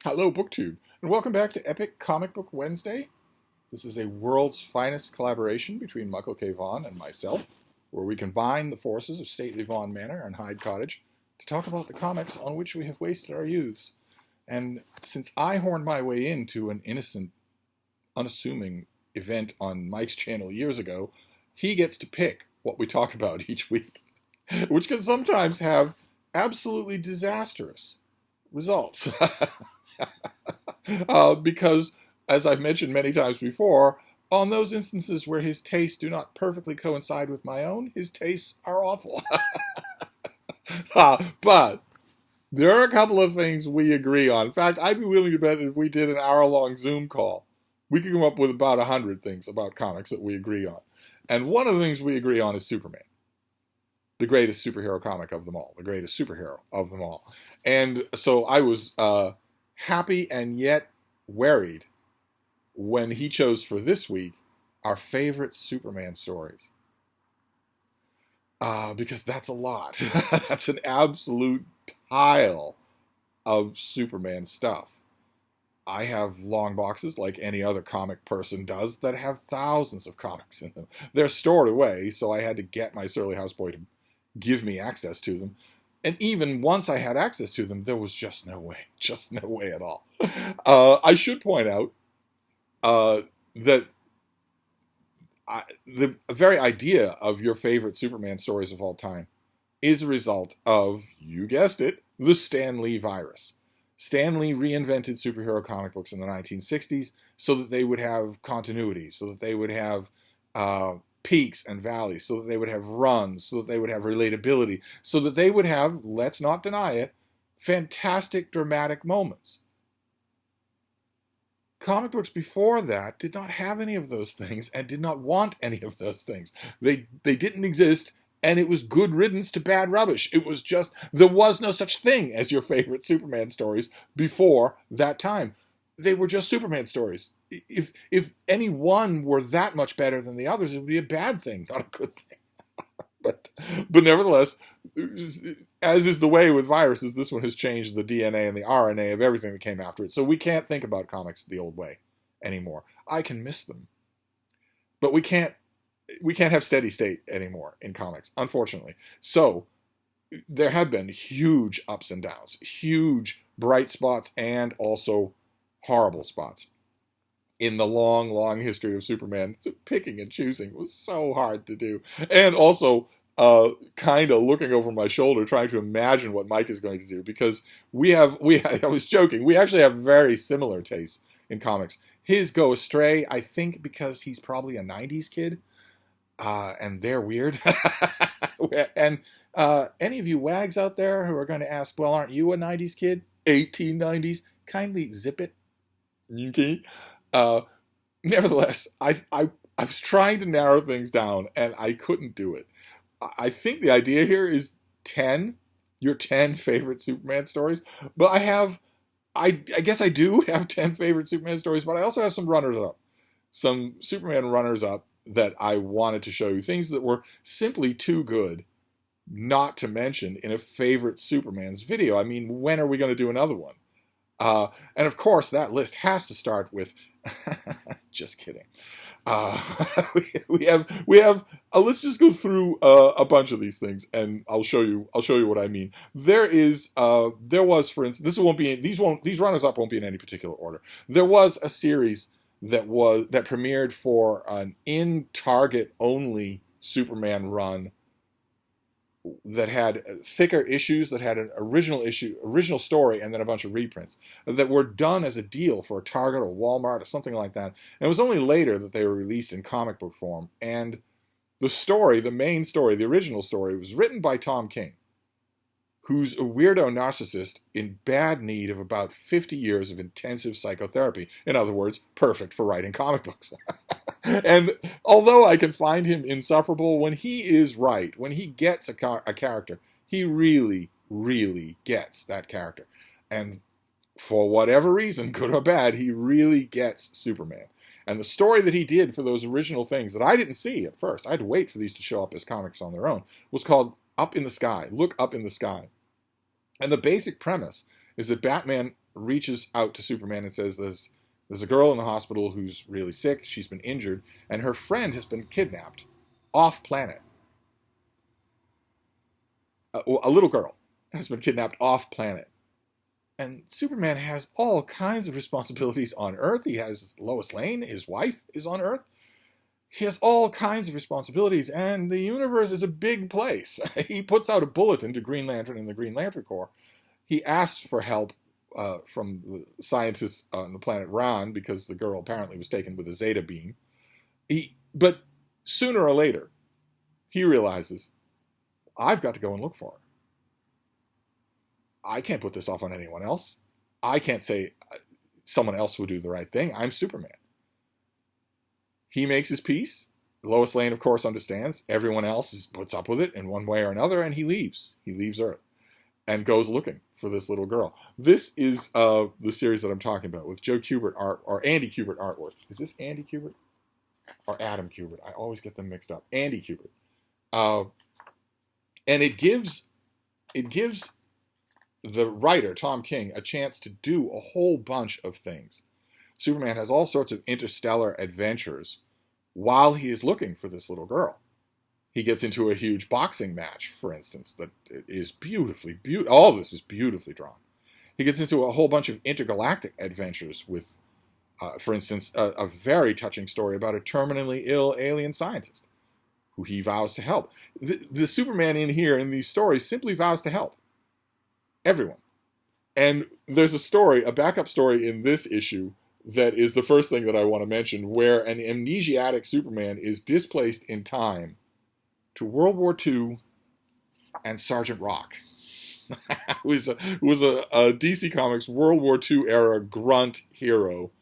Hello, BookTube, and welcome back to Epic Comic Book Wednesday. This is a world's finest collaboration between Michael K Vaughan and myself, where we combine the forces of stately Vaughan Manor and Hyde Cottage to talk about the comics on which we have wasted our youths. And since I horned my way into an innocent, unassuming event on Mike's channel years ago, he gets to pick what we talk about each week, which can sometimes have absolutely disastrous results. Because, as I've mentioned many times before, on those instances where his tastes do not perfectly coincide with my own, his tastes are awful. But there are a couple of things we agree on. In fact, I'd be willing to bet that if we did an hour-long Zoom call, we could come up with about 100 things about comics that we agree on. And one of the things we agree on is Superman, the greatest superhero comic of them all, the greatest superhero of them all. And so I was happy and yet worried when he chose for this week our favorite Superman stories. Because that's a lot. That's an absolute pile of Superman stuff. I have long boxes like any other comic person does that have thousands of comics in them. They're stored away, so I had to get my surly houseboy to give me access to them. And even once I had access to them, there was just no way at all. I should point out that the very idea of your favorite Superman stories of all time is a result of, you guessed it, the Stan Lee virus. Stan Lee reinvented superhero comic books in the 1960s so that they would have continuity, so that they would have peaks and valleys, so that they would have runs, so that they would have relatability, so that they would have, let's not deny it, fantastic dramatic moments. Comic books before that did not have any of those things and did not want any of those things. They didn't exist, and it was good riddance to bad rubbish. It was just, there was no such thing as your favorite Superman stories before that time. They were just Superman stories. If any one were that much better than the others, it would be a bad thing, not a good thing. But nevertheless, as is the way with viruses, this one has changed the DNA and the RNA of everything that came after it. So we can't think about comics the old way anymore. I can miss them, but we can't have steady state anymore in comics, unfortunately. So there have been huge ups and downs, huge bright spots, and also horrible spots in the long, long history of Superman. Picking and choosing was so hard to do. And also kind of looking over my shoulder, trying to imagine what Mike is going to do, because I was joking, we actually have very similar tastes in comics. His go astray, I think, because he's probably a 90s kid, and they're weird. And any of you wags out there who are going to ask, well, aren't you a 90s kid? 1890s? Kindly zip it. Okay. Nevertheless, I was trying to narrow things down, and I couldn't do it. I think the idea here is 10, your 10 favorite Superman stories. But I guess I do have 10 favorite Superman stories, but I also have some runners-up. Some Superman runners-up that I wanted to show you. Things that were simply too good not to mention in a favorite Superman's video. I mean, when are we going to do another one? And of course, that list has to start with, just kidding. We have. Let's just go through a bunch of these things, and I'll show you what I mean. There was, for instance, these runners up won't be in any particular order. There was a series that premiered for an in Target only Superman run that had thicker issues, that had an original story, and then a bunch of reprints that were done as a deal for a Target or Walmart or something like that. And it was only later that they were released in comic book form. And the main story, the original story, was written by Tom King, who's a weirdo narcissist in bad need of about 50 years of intensive psychotherapy. In other words, perfect for writing comic books. And although I can find him insufferable, when he is right, when he gets a character, he really, really gets that character. And for whatever reason, good or bad, he really gets Superman. And the story that he did for those original things that I didn't see at first, I had to wait for these to show up as comics on their own, was called Up in the Sky, Look Up in the Sky. And the basic premise is that Batman reaches out to Superman and says, there's a girl in the hospital who's really sick. She's been injured, and her friend has been kidnapped off planet. A little girl has been kidnapped off planet. And Superman has all kinds of responsibilities on Earth. He has Lois Lane, his wife, is on Earth. He has all kinds of responsibilities, and the universe is a big place. He puts out a bulletin to Green Lantern and the Green Lantern Corps. He asks for help from the scientists on the planet Ran, because the girl apparently was taken with a Zeta beam. But sooner or later, he realizes, I've got to go and look for her. I can't put this off on anyone else. I can't say someone else will do the right thing. I'm Superman. He makes his peace. Lois Lane, of course, understands. Everyone else puts up with it in one way or another, and he leaves. He leaves Earth and goes looking for this little girl. This is the series that I'm talking about, with Joe Kubert art, or Andy Kubert artwork. Is this Andy Kubert or Adam Kubert? I always get them mixed up. Andy Kubert. And it gives the writer, Tom King, a chance to do a whole bunch of things. Superman has all sorts of interstellar adventures while he is looking for this little girl. He gets into a huge boxing match, for instance, that is beautifully, all this is beautifully drawn. He gets into a whole bunch of intergalactic adventures with, for instance, a very touching story about a terminally ill alien scientist who he vows to help. The Superman in here, in these stories, simply vows to help everyone. And there's a story, a backup story in this issue, that is the first thing that I want to mention, where an amnesiac Superman is displaced in time to World War II and Sergeant Rock, who was a DC Comics World War II era grunt hero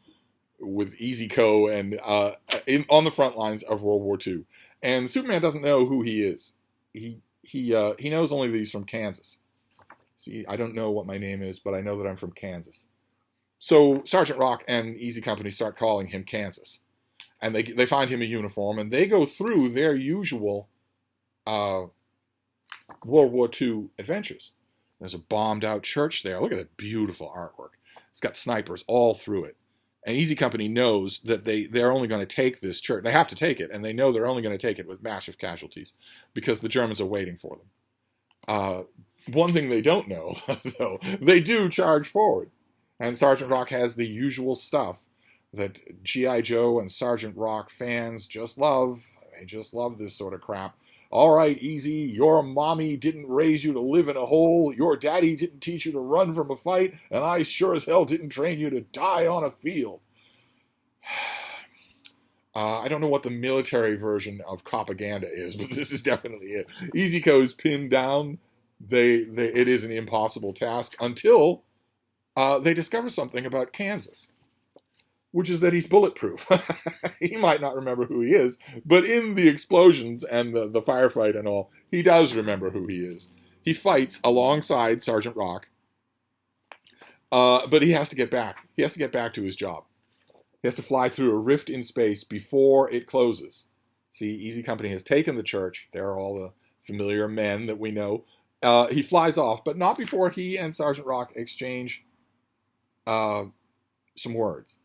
with Easy Co. and on the front lines of World War II. And Superman doesn't know who he is. He knows only that he's from Kansas. See, I don't know what my name is, but I know that I'm from Kansas. So Sergeant Rock and Easy Company start calling him Kansas. And they find him a uniform, and they go through their usual World War II adventures. There's a bombed out church there. Look at that beautiful artwork. It's got snipers all through it. And Easy Company knows that they're only going to take this church. They have to take it, and they know they're only going to take it with massive casualties because the Germans are waiting for them. One thing they don't know, though, they do charge forward. And Sergeant Rock has the usual stuff that G.I. Joe and Sergeant Rock fans just love. They just love this sort of crap. All right, Easy, your mommy didn't raise you to live in a hole, your daddy didn't teach you to run from a fight, and I sure as hell didn't train you to die on a field. I don't know what the military version of propaganda is, but this is definitely it. Easy Co. is pinned down. It is an impossible task until they discover something about Kansas, which is that he's bulletproof. He might not remember who he is, but in the explosions and the firefight and all, he does remember who he is. He fights alongside Sergeant Rock, but he has to get back. He has to get back to his job. He has to fly through a rift in space before it closes. See, Easy Company has taken the church. There are all the familiar men that we know. He flies off, but not before he and Sergeant Rock exchange some words.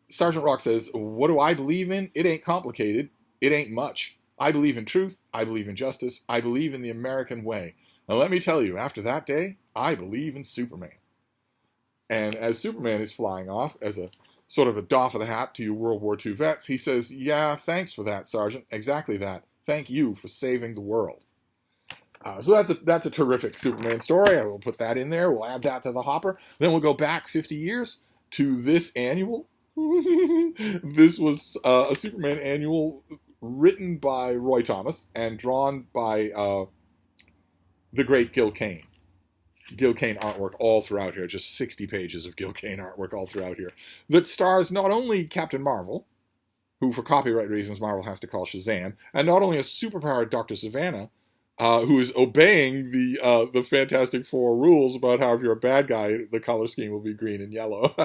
Sergeant Rock says, "What do I believe in? It ain't complicated. It ain't much. I believe in truth. I believe in justice. I believe in the American way. And let me tell you, after that day, I believe in Superman." And as Superman is flying off, as a sort of a doff of the hat to you World War II vets, he says, "Yeah, thanks for that, Sergeant. Exactly that. Thank you for saving the world." So that's a terrific Superman story. I will put that in there. We'll add that to the hopper. Then we'll go back 50 years to this annual. This was a Superman annual written by Roy Thomas and drawn by the great Gil Kane. Gil Kane artwork all throughout here. Just 60 pages of Gil Kane artwork all throughout here. That stars not only Captain Marvel, who for copyright reasons Marvel has to call Shazam, and not only a superpowered Dr. Savannah, who is obeying the Fantastic Four rules about how if you're a bad guy, the color scheme will be green and yellow.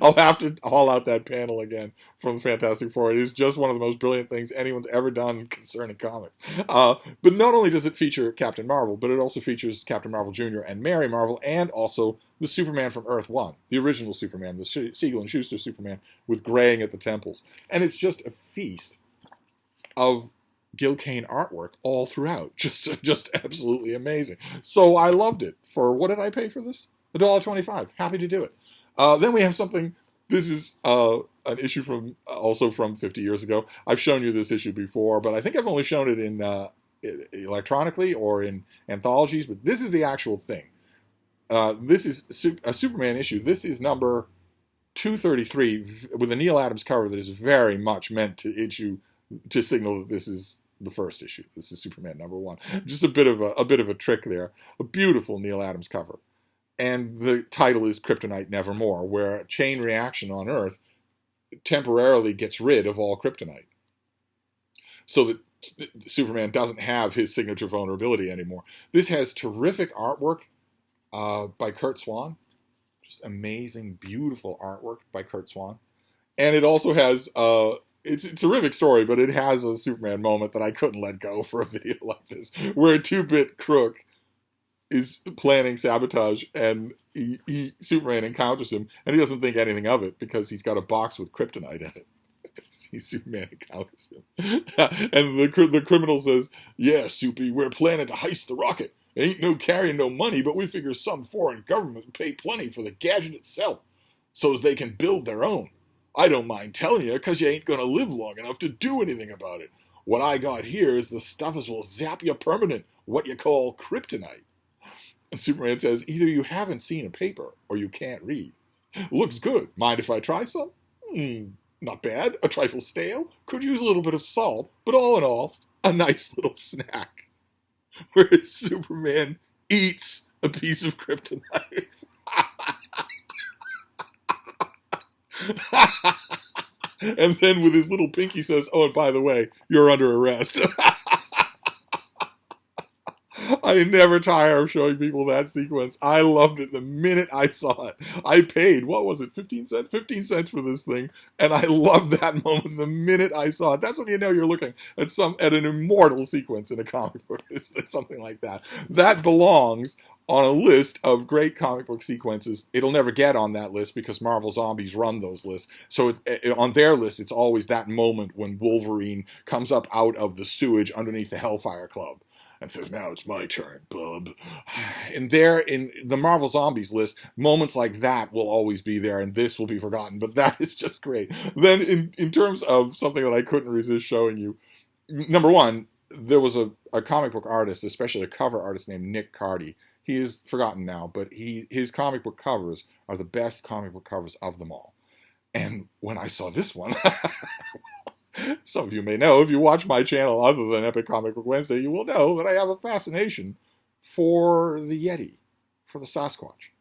I'll have to haul out that panel again from Fantastic Four. It is just one of the most brilliant things anyone's ever done concerning comics. But not only does it feature Captain Marvel, but it also features Captain Marvel Jr. and Mary Marvel, and also the Superman from Earth 1, the original Superman, the Siegel and Schuster Superman with graying at the temples. And it's just a feast of Gil Kane artwork all throughout. Just absolutely amazing. So I loved it. For what did I pay for this? $1.25. Happy to do it. Then we have something. This is an issue from 50 years ago. I've shown you this issue before, but I think I've only shown it in electronically or in anthologies. But this is the actual thing. This is a Superman issue. This is number 233 with a Neil Adams cover that is very much meant to signal that this is the first issue. This is Superman number 1. Just a bit of a trick there. A beautiful Neil Adams cover. And the title is Kryptonite Nevermore, where a chain reaction on Earth temporarily gets rid of all kryptonite. So that Superman doesn't have his signature vulnerability anymore. This has terrific artwork by Kurt Swan. Just amazing, beautiful artwork by Kurt Swan. And it also has, it's a terrific story, but it has a Superman moment that I couldn't let go for a video like this, where a 2-bit crook is planning sabotage, and Superman encounters him, and he doesn't think anything of it because he's got a box with kryptonite in it. Superman encounters him. And the criminal says, "Yeah, Soupy, we're planning to heist the rocket. Ain't no carrying no money, but we figure some foreign government will pay plenty for the gadget itself, so as they can build their own. I don't mind telling you, because you ain't going to live long enough to do anything about it. What I got here is the stuff as will zap you permanent, what you call kryptonite." And Superman says, "Either you haven't seen a paper, or you can't read. Looks good. Mind if I try some? Not bad. A trifle stale. Could use a little bit of salt. But all in all, a nice little snack." Whereas Superman eats a piece of kryptonite. And then with his little pinky says, "Oh, and by the way, you're under arrest." I never tire of showing people that sequence. I loved it the minute I saw it. I paid, what was it, 15 cents? 15 cents for this thing, and I loved that moment the minute I saw it. That's when you know you're looking at an immortal sequence in a comic book. It's something like that. That belongs on a list of great comic book sequences. It'll never get on that list because Marvel Zombies run those lists. So on their list, it's always that moment when Wolverine comes up out of the sewage underneath the Hellfire Club and says, "Now it's my turn, bub." And there, in the Marvel Zombies list, moments like that will always be there, and this will be forgotten. But that is just great. Then, in terms of something that I couldn't resist showing you, number one, there was a comic book artist, especially a cover artist named Nick Cardy. He is forgotten now, but his comic book covers are the best comic book covers of them all. And when I saw this one, some of you may know, if you watch my channel other than Epic Comic Book Wednesday, you will know that I have a fascination for the Yeti, for the Sasquatch,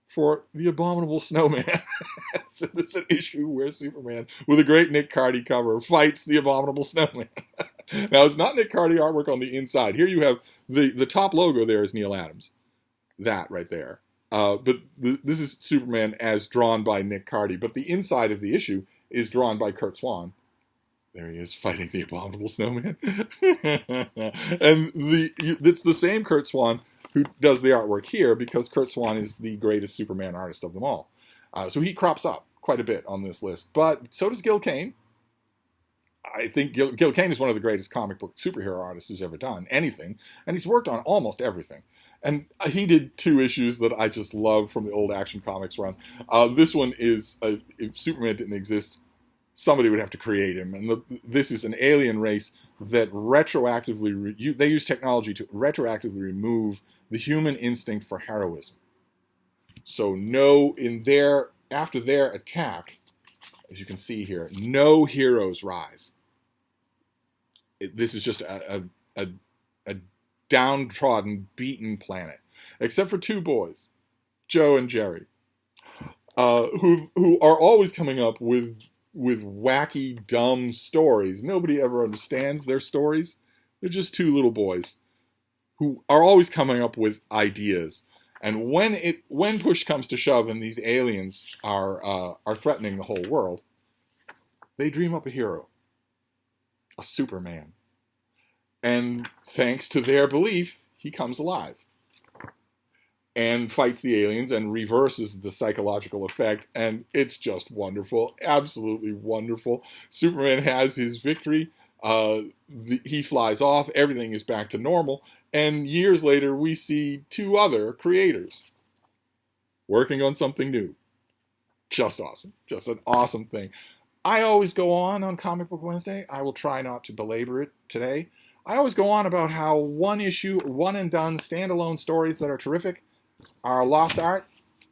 for the Abominable Snowman. So this is an issue where Superman, with a great Nick Cardy cover, fights the Abominable Snowman. Now, it's not Nick Cardy artwork on the inside. Here you have the top logo there is Neil Adams. That right there. But this is Superman as drawn by Nick Cardy. But the inside of the issue is drawn by Kurt Swan. There he is, fighting the Abominable Snowman. And it's the same Kurt Swan who does the artwork here, because Kurt Swan is the greatest Superman artist of them all. So he crops up quite a bit on this list. But so does Gil Kane. I think Gil Kane is one of the greatest comic book superhero artists who's ever done anything. And he's worked on almost everything. And he did 2 issues that I just love from the old Action Comics run. This one is, if Superman didn't exist, somebody would have to create him. And this is an alien race that retroactively, they use technology to retroactively remove the human instinct for heroism. So after their attack, as you can see here, no heroes rise. This is just a downtrodden, beaten planet, except for 2 boys, Joe and Jerry, who are always coming up with wacky, dumb stories. Nobody ever understands their stories. They're just 2 little boys who are always coming up with ideas. And when push comes to shove and these aliens are threatening the whole world, they dream up a hero, a Superman. And thanks to their belief, he comes alive and fights the aliens and reverses the psychological effect. And it's just wonderful, absolutely wonderful. Superman has his victory. He flies off. Everything is back to normal. And years later, we see two other creators working on something new. Just awesome. Just an awesome thing. I always go on Comic Book Wednesday. I will try not to belabor it today. I always go on about how one issue, one and done, standalone stories that are terrific are lost art.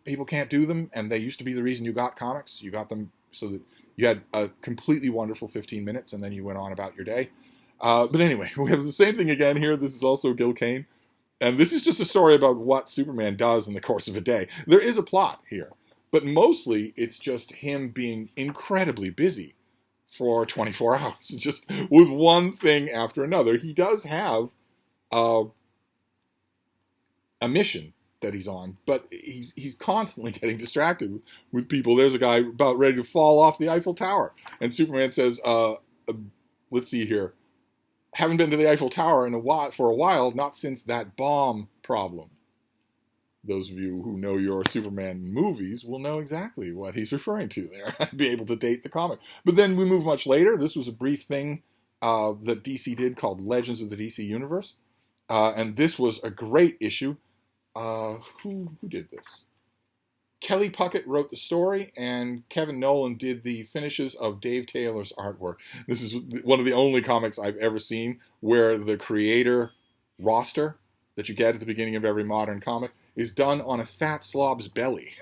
People can't do them, and they used to be the reason you got comics. You got them so that you had a completely wonderful 15 minutes, and then you went on about your day. But anyway, we have the same thing again here. This is also Gil Kane. And this is just a story about what Superman does in the course of a day. There is a plot here, but mostly it's just him being incredibly busy for 24 hours, just with one thing after another. He does have a mission that he's on, but he's constantly getting distracted with people. There's a guy about ready to fall off the Eiffel Tower, and Superman says, let's see here, haven't been to the Eiffel Tower for a while, not since that bomb problem. Those of you who know your Superman movies will know exactly what he's referring to there. I'd be able to date the comic. But then we move much later. This was a brief thing that DC did called Legends of the DC Universe. And this was a great issue. Who did this? Kelly Puckett wrote the story, and Kevin Nolan did the finishes of Dave Taylor's artwork. This is one of the only comics I've ever seen where the creator roster that you get at the beginning of every modern comic is done on a fat slob's belly.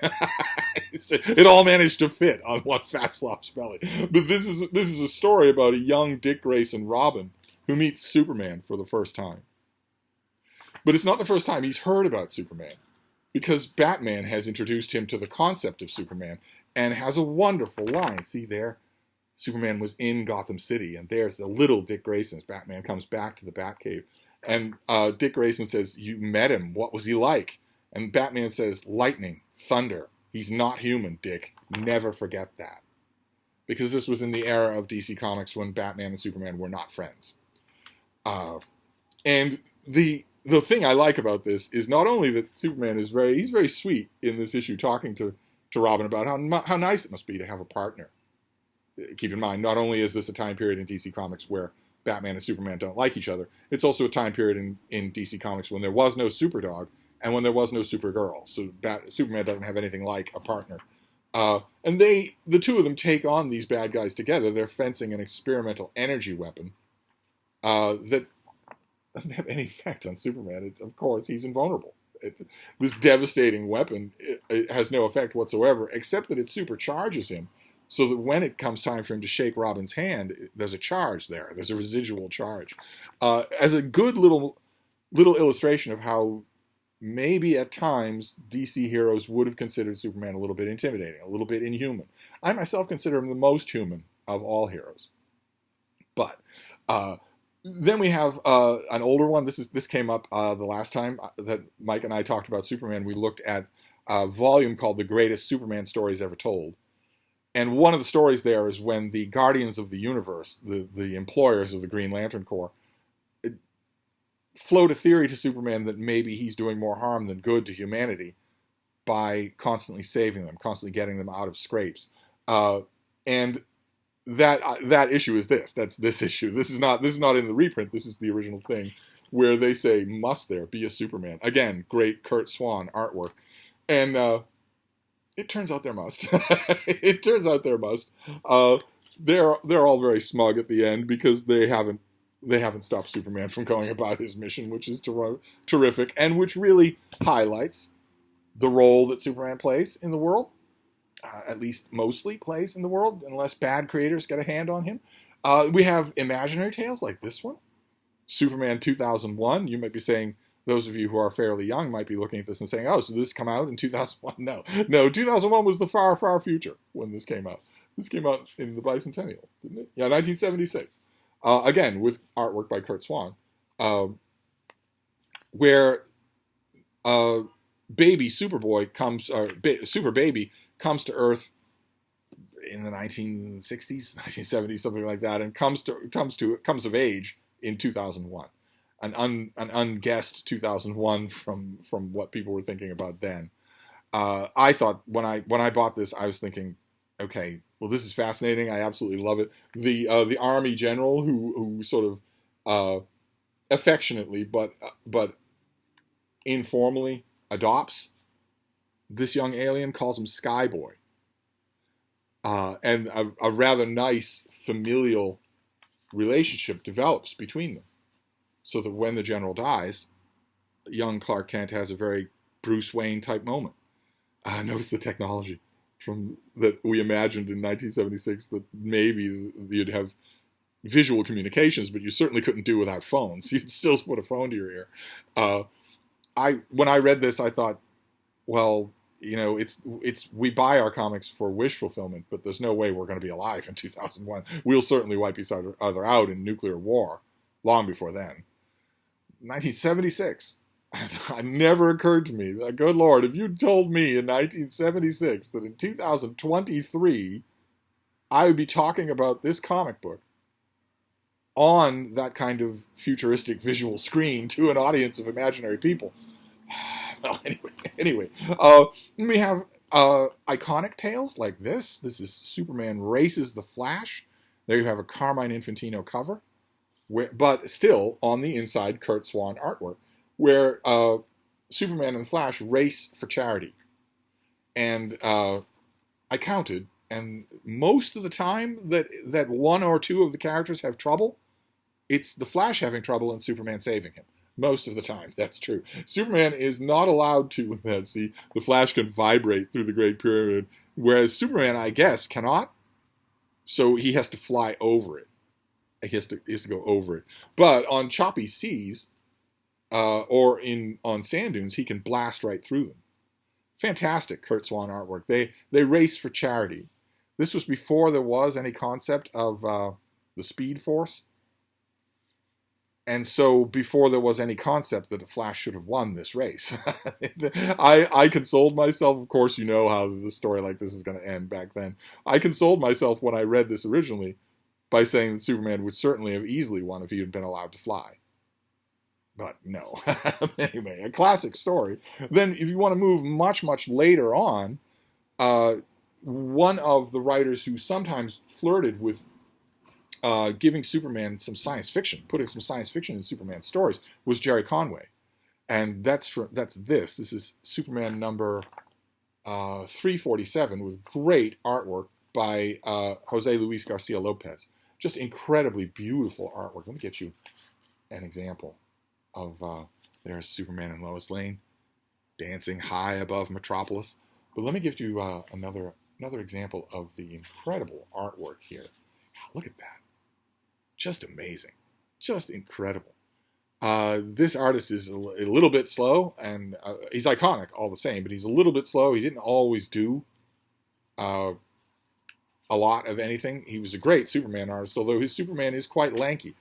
It all managed to fit on one fat slob's belly. But this is a story about a young Dick Grayson Robin who meets Superman for the first time. But it's not the first time he's heard about Superman, because Batman has introduced him to the concept of Superman and has a wonderful line. See there? Superman was in Gotham City, and there's the little Dick Grayson. Batman comes back to the Batcave, and Dick Grayson says, "You met him. What was he like?" And Batman says, "Lightning, thunder. He's not human, Dick. Never forget that." Because this was in the era of DC Comics when Batman and Superman were not friends. And the thing I like about this is not only that Superman is he's very sweet in this issue, talking to Robin about how nice it must be to have a partner. Keep in mind, not only is this a time period in DC Comics where Batman and Superman don't like each other, it's also a time period in DC Comics when there was no Superdog and when there was no Supergirl. So Superman doesn't have anything like a partner. And the two of them take on these bad guys together. They're fencing an experimental energy weapon that doesn't have any effect on Superman. Of course, he's invulnerable. This devastating weapon it has no effect whatsoever, except that it supercharges him, so that when it comes time for him to shake Robin's hand, there's a charge there. There's a residual charge. As a good little illustration of how maybe at times DC heroes would have considered Superman a little bit intimidating, a little bit inhuman. I myself consider him the most human of all heroes. But then we have an older one. This came up the last time that Mike and I talked about Superman. We looked at a volume called The Greatest Superman Stories Ever Told. And one of the stories there is when the Guardians of the Universe, the employers of the Green Lantern Corps, float a theory to Superman that maybe he's doing more harm than good to humanity by constantly saving them, constantly getting them out of scrapes. And that issue is this. That's this issue. This is not in the reprint. This is the original thing, where they say, "Must there be a Superman?" Again, great Kurt Swan artwork, and it turns out there must. It turns out there must. They're all very smug at the end because they haven't stopped Superman from going about his mission, which is terrific, and which really highlights the role that Superman plays in the world. At least mostly plays in the world, unless bad creators get a hand on him. We have imaginary tales like this one, Superman 2001. You might be saying, those of you who are fairly young might be looking at this and saying, "Oh, so this come out in 2001?" No, 2001 was the far, far future when this came out. This came out in the bicentennial, didn't it? Yeah, 1976. Again, with artwork by Kurt Swan, where baby Superboy comes, or Super Baby comes to Earth in the 1960s, 1970s, something like that, and comes of age in 2001, an unguessed 2001 from what people were thinking about then. I thought when I bought this, I was thinking, okay, well, this is fascinating. I absolutely love it. The army general who sort of affectionately but informally adopts this young alien, calls him Skyboy, and a rather nice familial relationship develops between them, so that when the general dies, young Clark Kent has a very Bruce Wayne type moment. Notice the technology from that we imagined in 1976, that maybe you'd have visual communications, but you certainly couldn't do without phones. You'd still put a phone to your ear. When I read this, I thought, well, it's we buy our comics for wish fulfillment, but there's no way we're going to be alive in 2001. We'll certainly wipe each other out in nuclear war long before then. 1976. It never occurred to me that, good Lord, if you told me in 1976 that in 2023 I would be talking about this comic book on that kind of futuristic visual screen to an audience of imaginary people. Well, anyway, we have iconic tales like this. This is Superman Races the Flash. There you have a Carmine Infantino cover, but still on the inside Kurt Swan artwork, where Superman and the Flash race for charity. And I counted, and most of the time that one or two of the characters have trouble, it's the Flash having trouble and Superman saving him. Most of the time, that's true. Superman is not allowed to, see, the Flash can vibrate through the Great Pyramid, whereas Superman, I guess, cannot. So he has to fly over it. He has to go over it. But on choppy seas, or on sand dunes, he can blast right through them. Fantastic Kurt Swan artwork. They race for charity. This was before there was any concept of the Speed Force. And so before there was any concept that the Flash should have won this race. I consoled myself. Of course, you know how the story like this is going to end back then. I consoled myself when I read this originally by saying that Superman would certainly have easily won if he had been allowed to fly. But no. Anyway, a classic story. Then if you want to move much, much later on, one of the writers who sometimes flirted with giving Superman some science fiction, putting some science fiction in Superman stories, was Jerry Conway. And that's this. This is Superman number 347 with great artwork by Jose Luis Garcia Lopez. Just incredibly beautiful artwork. Let me get you an example of there's Superman and Lois Lane dancing high above Metropolis. But let me give you another example of the incredible artwork here. Look at that. Just amazing. Just incredible. This artist is a little bit slow, and he's iconic all the same, but he's a little bit slow. He didn't always do a lot of anything. He was a great Superman artist, although his Superman is quite lanky,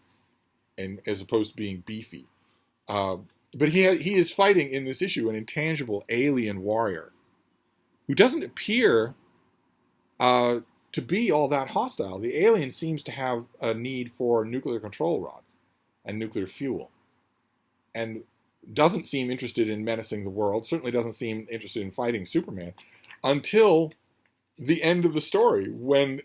and as opposed to being beefy. But he is fighting in this issue an intangible alien warrior who doesn't appear to be all that hostile. The alien seems to have a need for nuclear control rods and nuclear fuel, and doesn't seem interested in menacing the world, certainly doesn't seem interested in fighting Superman, until the end of the story, when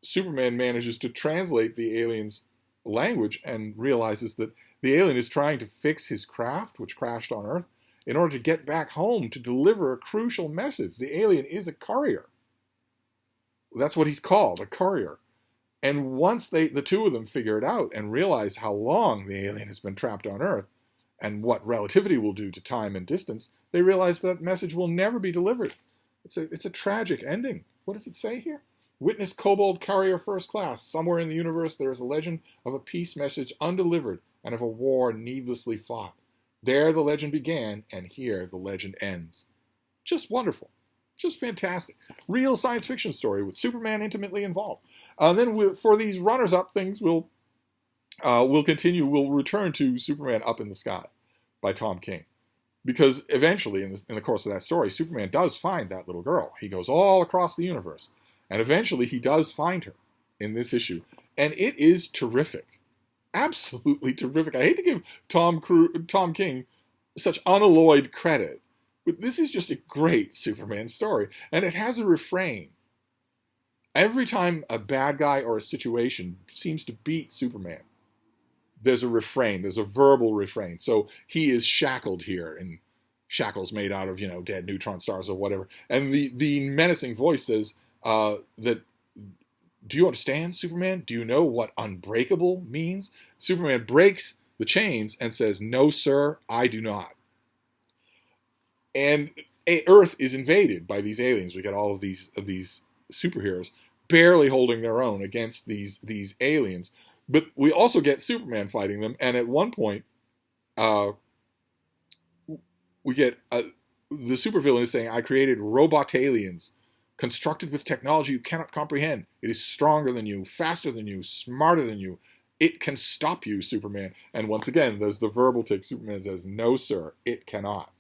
Superman manages to translate the alien's language and realizes that the alien is trying to fix his craft, which crashed on Earth, in order to get back home to deliver a crucial message. The alien is a courier. That's what he's called, a courier. And once the two of them figure it out and realize how long the alien has been trapped on Earth and what relativity will do to time and distance, they realize that message will never be delivered. It's a tragic ending. What does it say here? Witness Kobold Courier First Class. Somewhere in the universe there is a legend of a peace message undelivered and of a war needlessly fought. There the legend began, and here the legend ends. Just wonderful. Just fantastic. Real science fiction story with Superman intimately involved. Then for these runners-up things, we'll continue. We'll return to Superman Up in the Sky by Tom King. Because eventually, in the course of that story, Superman does find that little girl. He goes all across the universe. And eventually he does find her in this issue. And it is terrific. Absolutely terrific. I hate to give Tom King such unalloyed credit, but this is just a great Superman story. And it has a refrain. Every time a bad guy or a situation seems to beat Superman, there's a refrain, there's a verbal refrain. So he is shackled here, and shackles made out of, dead neutron stars or whatever. And the menacing voice says that, do you understand, Superman? Do you know what unbreakable means? Superman breaks the chains and says, no, sir, I do not. And Earth is invaded by these aliens. We get all of these superheroes barely holding their own against these aliens. But we also get Superman fighting them. And at one point, we get the supervillain is saying, I created robot aliens constructed with technology you cannot comprehend. It is stronger than you, faster than you, smarter than you. It can stop you, Superman. And once again, there's the verbal tick. Superman says, no, sir, it cannot.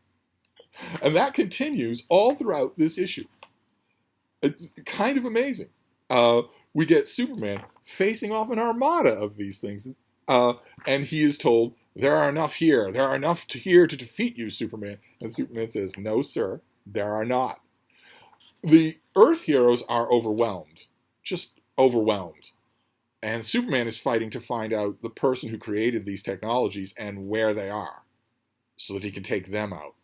And that continues all throughout this issue. It's kind of amazing. We get Superman facing off an armada of these things. And he is told, there are enough here. There are enough here to defeat you, Superman. And Superman says, no, sir, there are not. The Earth heroes are overwhelmed. Just overwhelmed. And Superman is fighting to find out the person who created these technologies and where they are, so that he can take them out.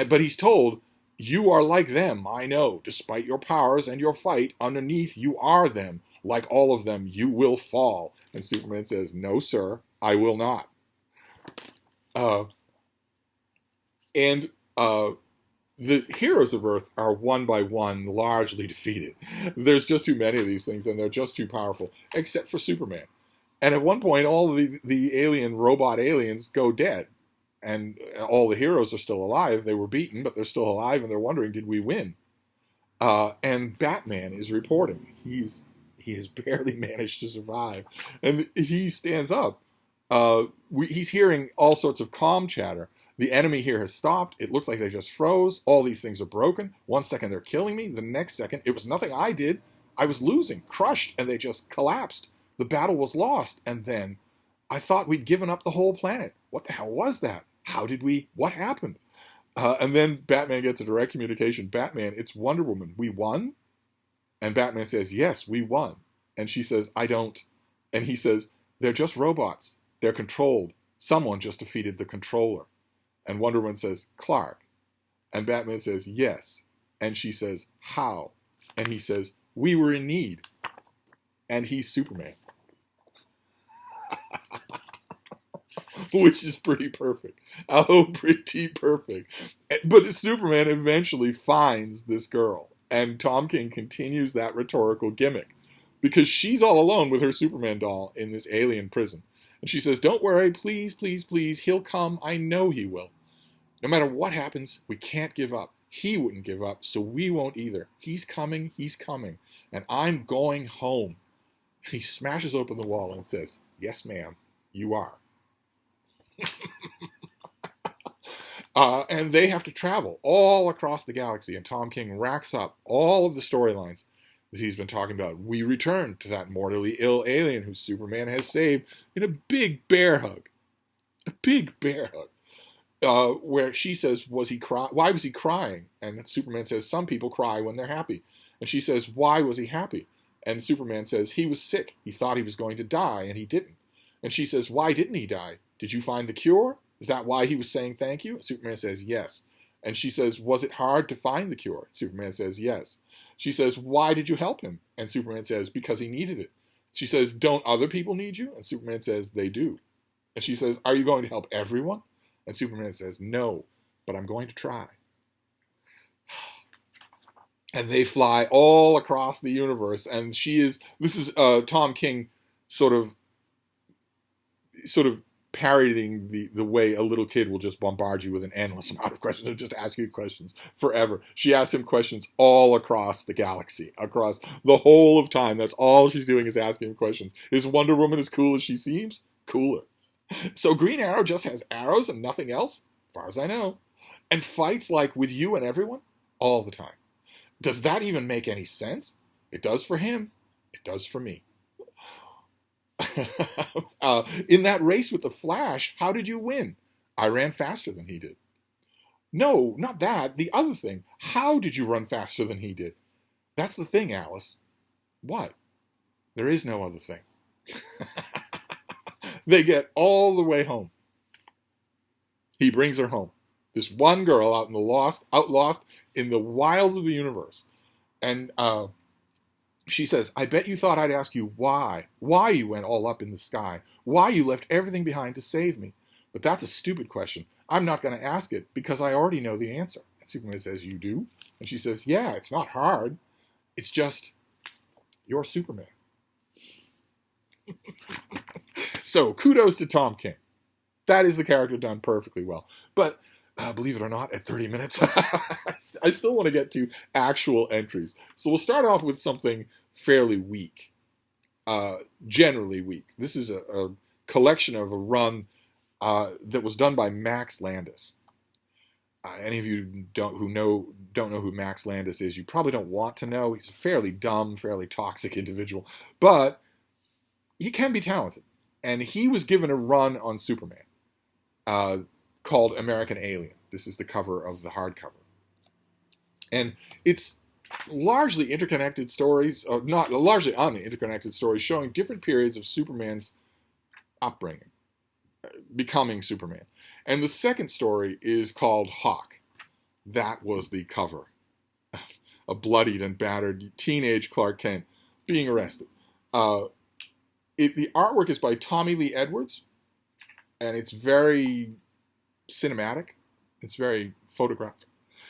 But he's told, you are like them, I know. Despite your powers and your fight, underneath you are them. Like all of them, you will fall. And Superman says, no, sir, I will not. The heroes of Earth are one by one largely defeated. There's just too many of these things, and they're just too powerful, except for Superman. And at one point, all the robot aliens go dead. And all the heroes are still alive. They were beaten, but they're still alive, and they're wondering, did we win? And Batman is reporting. He has barely managed to survive. And he stands up. He's hearing all sorts of comm chatter. The enemy here has stopped. It looks like they just froze. All these things are broken. 1 second they're killing me. The next second, it was nothing I did. I was losing, crushed, and they just collapsed. The battle was lost. And then I thought we'd given up the whole planet. What the hell was that? What happened? And then Batman gets a direct communication. Batman, it's Wonder Woman. We won? And Batman says, yes, we won. And she says, I don't. And he says, they're just robots. They're controlled. Someone just defeated the controller. And Wonder Woman says, Clark. And Batman says, yes. And she says, how? And he says, we were in need. And he's Superman. Which is pretty perfect. Oh, pretty perfect. But Superman eventually finds this girl. And Tom King continues that rhetorical gimmick. Because she's all alone with her Superman doll in this alien prison. And she says, don't worry, please, please, please, he'll come. I know he will. No matter what happens, we can't give up. He wouldn't give up, so we won't either. He's coming, and I'm going home. And he smashes open the wall and says, yes, ma'am, you are. And they have to travel all across the galaxy, and Tom King racks up all of the storylines that he's been talking about. We return to that mortally ill alien who Superman has saved in a big bear hug. A big bear hug. Where she says, why was he crying? And Superman says, some people cry when they're happy. And she says, why was he happy? And Superman says, he was sick. He thought he was going to die, and he didn't. And she says, why didn't he die? Did you find the cure? Is that why he was saying thank you? And Superman says, yes. And she says, was it hard to find the cure? And Superman says, yes. She says, why did you help him? And Superman says, because he needed it. She says, don't other people need you? And Superman says, they do. And she says, are you going to help everyone? And Superman says, no, but I'm going to try. And they fly all across the universe. And this is Tom King sort of parodying the way a little kid will just bombard you with an endless amount of questions and just ask you questions forever. She asks him questions all across the galaxy, across the whole of time. That's all she's doing is asking him questions. Is Wonder Woman as cool as she seems? Cooler. So Green Arrow just has arrows and nothing else? As far as I know. and fights like with you and everyone all the time. Does that even make any sense? It does for him. It does for me. In that race with the Flash, how did you win? I ran faster than he did. No, not that. The other thing. How did you run faster than he did? That's the thing, Alice. What? There is no other thing. They get all the way home. He brings her home. This one girl out lost in the wilds of the universe. And she says, I bet you thought I'd ask you why you went all up in the sky, why you left everything behind to save me. But that's a stupid question. I'm not going to ask it because I already know the answer. And Superman says, you do? And she says, yeah, it's not hard. It's just, you're Superman. So kudos to Tom King. That is the character done perfectly well. But believe it or not, at 30 minutes, I still want to get to actual entries. So we'll start off with something fairly weak, generally weak. This is a collection of a run that was done by Max Landis. Any of you don't know who Max Landis is, you probably don't want to know. He's a fairly dumb, fairly toxic individual, but he can be talented. And he was given a run on Superman called American Alien. This is the cover of the hardcover. And it's largely interconnected stories, or not largely uninterconnected stories, showing different periods of Superman's upbringing, becoming Superman. And the second story is called Hawk. That was the cover. A bloodied and battered teenage Clark Kent being arrested. The artwork is by Tommy Lee Edwards, and it's very cinematic. It's very photographic,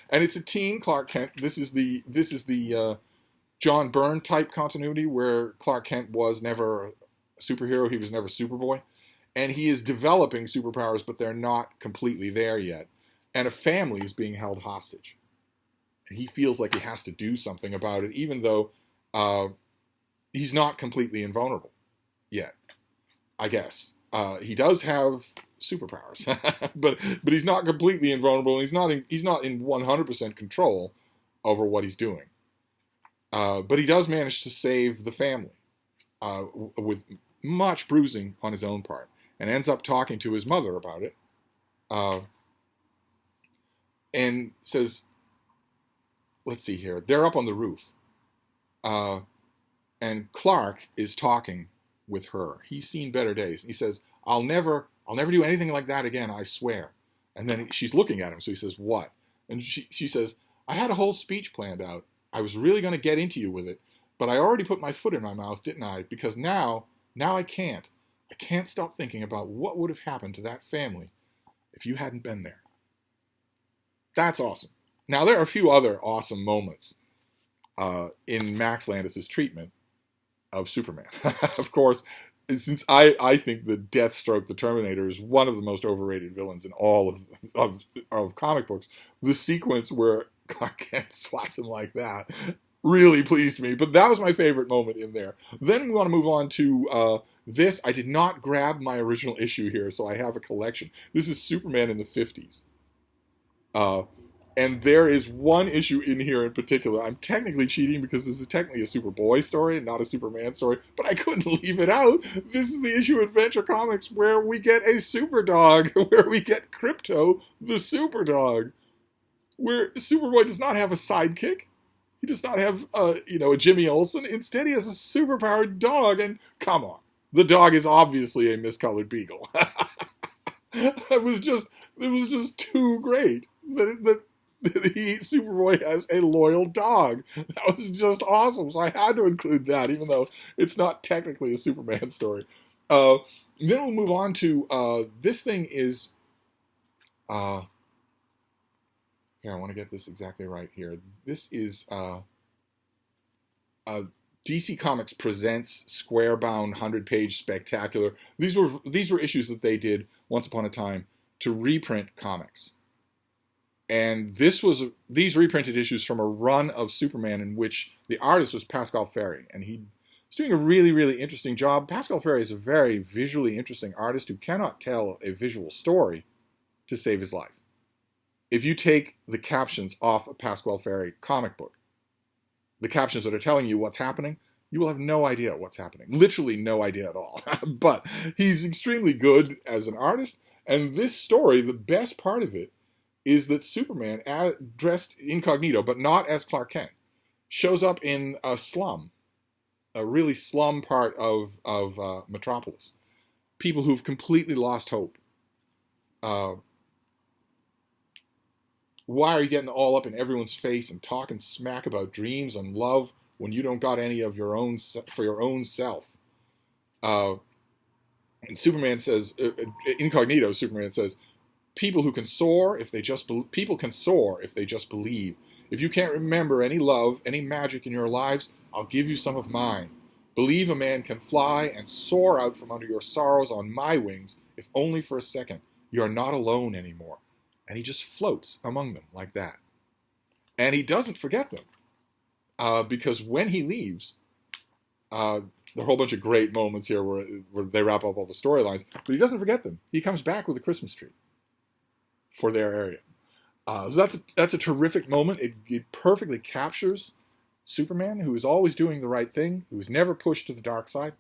and it's a teen Clark Kent. This is the John Byrne type continuity where Clark Kent was never a superhero. He was never Superboy, and he is developing superpowers, but they're not completely there yet. And a family is being held hostage, and he feels like he has to do something about it, even though he's not completely invulnerable yet, I guess. He does have superpowers, but he's not completely invulnerable. And he's not in 100% control over what he's doing. But he does manage to save the family with much bruising on his own part, and ends up talking to his mother about it, and says, "Let's see here. They're up on the roof, and Clark is talking with her. He's seen better days. And he says, I'll never do anything like that again, I swear." And then she's looking at him, so he says, "What?" And she says, "I had a whole speech planned out. I was really going to get into you with it, but I already put my foot in my mouth, didn't I? Because now I can't. I can't stop thinking about what would have happened to that family if you hadn't been there." That's awesome. Now, there are a few other awesome moments in Max Landis' treatment of Superman. Of course, since I think that Deathstroke the Terminator is one of the most overrated villains in all of comic books, the sequence where Clark Kent swats him like that really pleased me. But that was my favorite moment in there. Then we want to move on to this. I did not grab my original issue here, so I have a collection. This is Superman in the 50s. And there is one issue in here in particular. I'm technically cheating because this is technically a Superboy story and not a Superman story, but I couldn't leave it out. This is the issue of Adventure Comics where we get a super dog, where we get Krypto, the super dog, where Superboy does not have a sidekick. He does not have, a Jimmy Olsen. Instead, he has a superpowered dog, and come on, the dog is obviously a miscolored beagle. It was just too great that Superboy has a loyal dog. That was just awesome. So I had to include that, even though it's not technically a Superman story. Then we'll move on to this thing is. Here, I want to get this exactly right here. This is DC Comics Presents Square-Bound 100-page Spectacular. These were issues that they did once upon a time to reprint comics. And these reprinted issues from a run of Superman in which the artist was Pascal Ferry, and he was doing a really, really interesting job. Pascal Ferry is a very visually interesting artist who cannot tell a visual story to save his life. if you take the captions off a Pasquale Ferry comic book, the captions that are telling you what's happening, you will have no idea what's happening. Literally no idea at all. But he's extremely good as an artist. And this story, the best part of it, is that Superman, dressed incognito, but not as Clark Kent, shows up in a slum, a really slum part of Metropolis. People who've completely lost hope. Why are you getting all up in everyone's face and talking smack about dreams and love when you don't got any of your own for your own self? And Superman says, incognito, Superman says, people can soar if they just believe. If you can't remember any love, any magic in your lives, I'll give you some of mine. Believe a man can fly and soar out from under your sorrows on my wings, if only for a second. You are not alone anymore. And he just floats among them like that. And he doesn't forget them. Because when he leaves, there are a whole bunch of great moments here where they wrap up all the storylines, but he doesn't forget them. He comes back with a Christmas tree for their area. So that's a terrific moment. It perfectly captures Superman, who is always doing the right thing, who is never pushed to the dark side,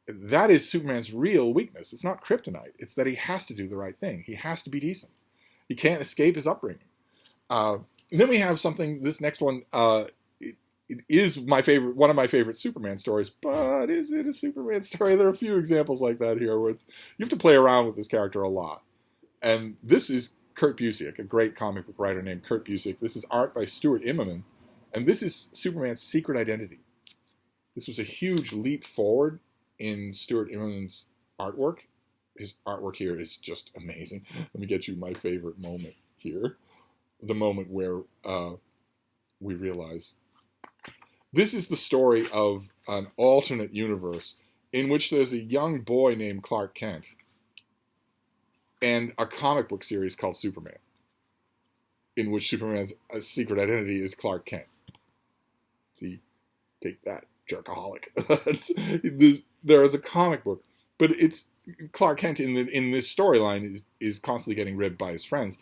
that is Superman's real weakness. It's not kryptonite. It's that he has to do the right thing. He has to be decent. He can't escape his upbringing. Then we have something, this next one, it is one of my favorite Superman stories, but is it a Superman story? There are a few examples like that here where you have to play around with this character a lot. And this is Kurt Busiek, a great comic book writer named Kurt Busiek. This is art by Stuart Immonen, and this is Superman's secret identity. This was a huge leap forward in Stuart Immonen's artwork. His artwork here is just amazing. Let me get you my favorite moment here. The moment where we realize this is the story of an alternate universe in which there's a young boy named Clark Kent and a comic book series called Superman, in which Superman's secret identity is Clark Kent. See, take that, jerkaholic. There is a comic book, but it's Clark Kent in this storyline is constantly getting ribbed by his friends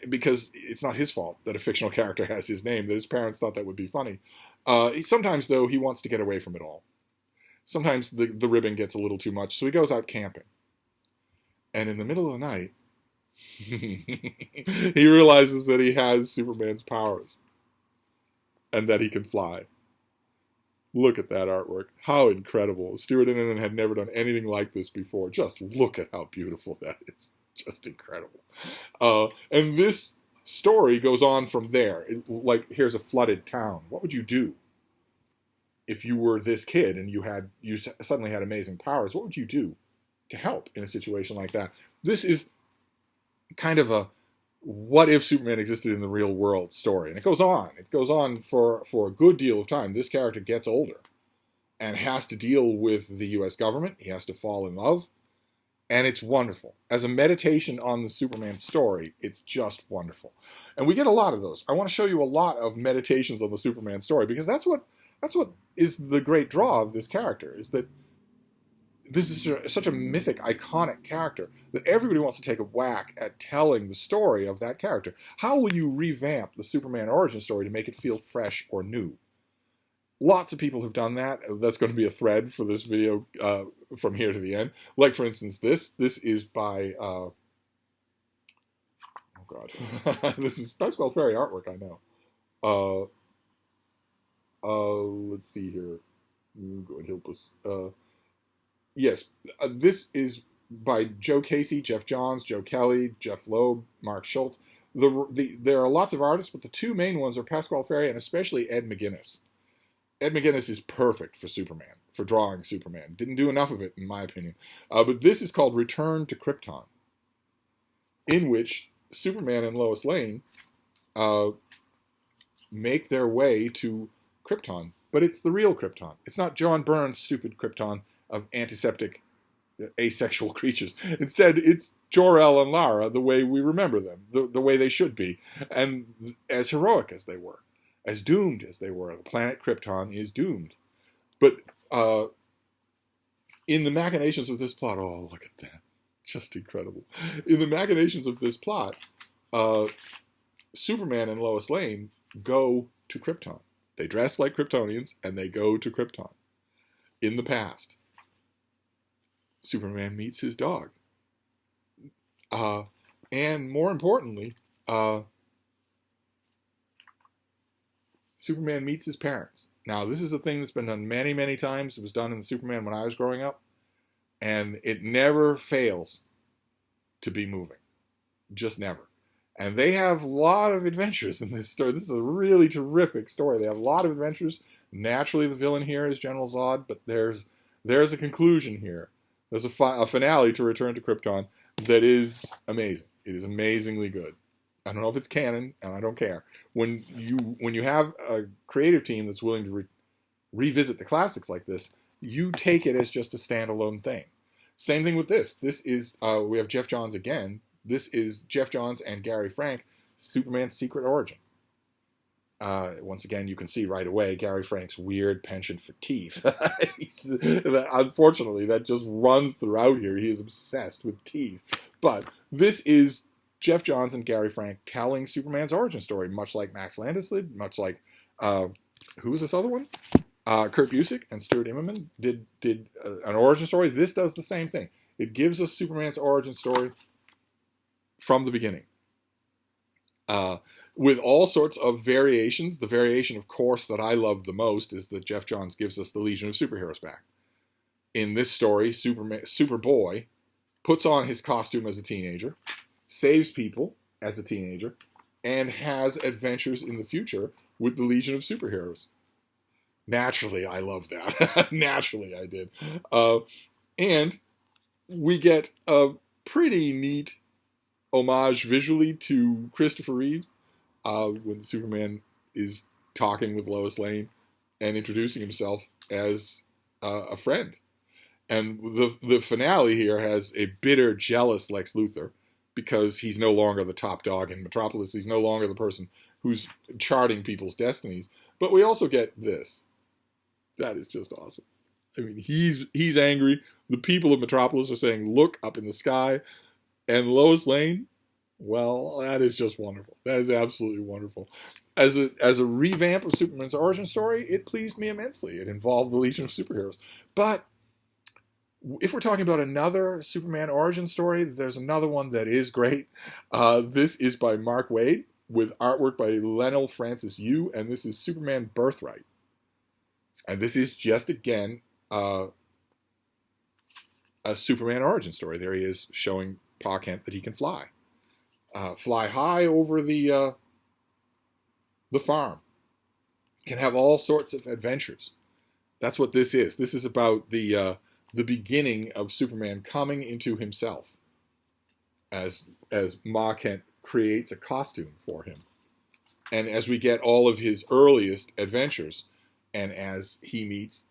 because it's not his fault that a fictional character has his name, that his parents thought that would be funny. Sometimes, though, he wants to get away from it all. Sometimes the ribbing gets a little too much, so he goes out camping. And in the middle of the night, he realizes that he has Superman's powers and that he can fly. Look at that artwork. How incredible. Stuart Immonen had never done anything like this before. Just look at how beautiful that is. Just incredible. And this story goes on from there. Here's a flooded town. What would you do if you were this kid and you suddenly had amazing powers? What would you do to help in a situation like that? This is kind of a what if Superman existed in the real world story. And it goes on. It goes on for a good deal of time. This character gets older and has to deal with the U.S. government. He has to fall in love. And it's wonderful. As a meditation on the Superman story, it's just wonderful. And we get a lot of those. I want to show you a lot of meditations on the Superman story because that's what is the great draw of this character, is that this is such a mythic, iconic character that everybody wants to take a whack at telling the story of that character. How will you revamp the Superman origin story to make it feel fresh or new? Lots of people have done that. That's going to be a thread for this video from here to the end. Like, for instance, this is by... oh, God. This is Pasquale Ferry artwork, I know. Let's see here. Go and help us. Yes, this is by Joe Casey, Jeff Johns, Joe Kelly, Jeff Loeb, Mark Schultz. There are lots of artists, but the two main ones are Pasquale Ferry and especially Ed McGuinness. Ed McGuinness is perfect for Superman, for drawing Superman. Didn't do enough of it, in my opinion. But this is called Return to Krypton, in which Superman and Lois Lane make their way to Krypton. But it's the real Krypton. It's not John Byrne's stupid Krypton of antiseptic, asexual creatures. Instead, it's Jor-El and Lara the way we remember them, the way they should be, and as heroic as they were, as doomed as they were. The planet Krypton is doomed. But in the machinations of this plot, oh, look at that. Just incredible. In the machinations of this plot, uh, Superman and Lois Lane go to Krypton. They dress like Kryptonians and they go to Krypton. In the past, Superman meets his dog. And more importantly, Superman meets his parents. Now, this is a thing that's been done many, many times. It was done in Superman when I was growing up. And it never fails to be moving. Just never. And they have a lot of adventures in this story. This is a really terrific story. They have a lot of adventures. Naturally, the villain here is General Zod, but there's a conclusion here. There's a finale to Return to Krypton that is amazing. It is amazingly good. I don't know if it's canon, and I don't care. When you have a creative team that's willing to revisit the classics like this, you take it as just a standalone thing. Same thing with this. This is, we have Geoff Johns again. This is Geoff Johns and Gary Frank, Superman's Secret Origin. Once again, you can see right away Gary Frank's weird penchant for teeth. Unfortunately, that just runs throughout here. He is obsessed with teeth. But this is Geoff Johns and Gary Frank telling Superman's origin story, much like Max Landis did, much like, who was this other one? Kurt Busiek and Stuart Immonen did an origin story. This does the same thing. It gives us Superman's origin story from the beginning. With all sorts of variations. The variation, of course, that I love the most is that Geoff Johns gives us the Legion of Superheroes back. In this story, Superboy puts on his costume as a teenager, saves people as a teenager, and has adventures in the future with the Legion of Superheroes. Naturally, I love that. Naturally, I did. And we get a pretty neat homage visually to Christopher Reeve when Superman is talking with Lois Lane and introducing himself as a friend. And the finale here has a bitter, jealous Lex Luthor because he's no longer the top dog in Metropolis. He's no longer the person who's charting people's destinies. But we also get this. That is just awesome. I mean, he's angry. The people of Metropolis are saying, look up in the sky. And Lois Lane, well, that is just wonderful. That is absolutely wonderful. As a revamp of Superman's origin story, it pleased me immensely. It involved the Legion of Superheroes. But if we're talking about another Superman origin story, there's another one that is great. This is by Mark Waid with artwork by Lionel Francis Yu, and this is Superman Birthright. And this is just, again, a Superman origin story. There he is showing Pa Kent that he can fly. Fly high over the farm. Can have all sorts of adventures. That's what this is. This is about the beginning of Superman coming into himself as Ma Kent creates a costume for him. And as we get all of his earliest adventures, and as he meets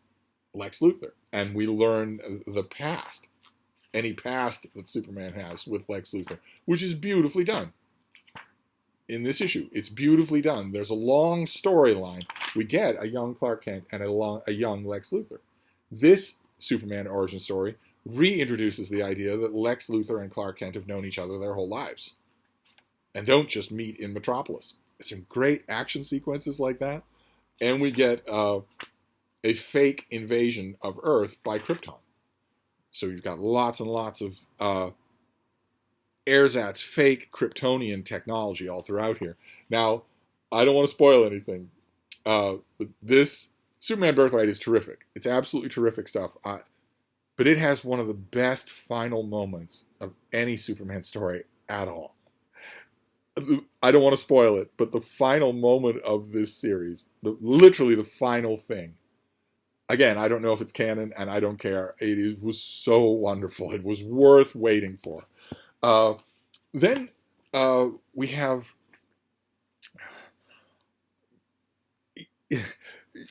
Lex Luthor, and we learn the past, any past that Superman has with Lex Luthor, which is beautifully done. In this issue, it's beautifully done. There's a long storyline. We get a young Clark Kent and a young Lex Luthor. This Superman origin story reintroduces the idea that Lex Luthor and Clark Kent have known each other their whole lives and don't just meet in Metropolis. Some great action sequences like that. And we get a fake invasion of Earth by Krypton. So you've got lots and lots of ersatz fake Kryptonian technology all throughout here. Now, I don't want to spoil anything. But this Superman Birthright is terrific. It's absolutely terrific stuff. But it has one of the best final moments of any Superman story at all. I don't want to spoil it, but the final moment of this series, literally the final thing. Again, I don't know if it's canon, and I don't care. It was so wonderful. It was worth waiting for. Then we have...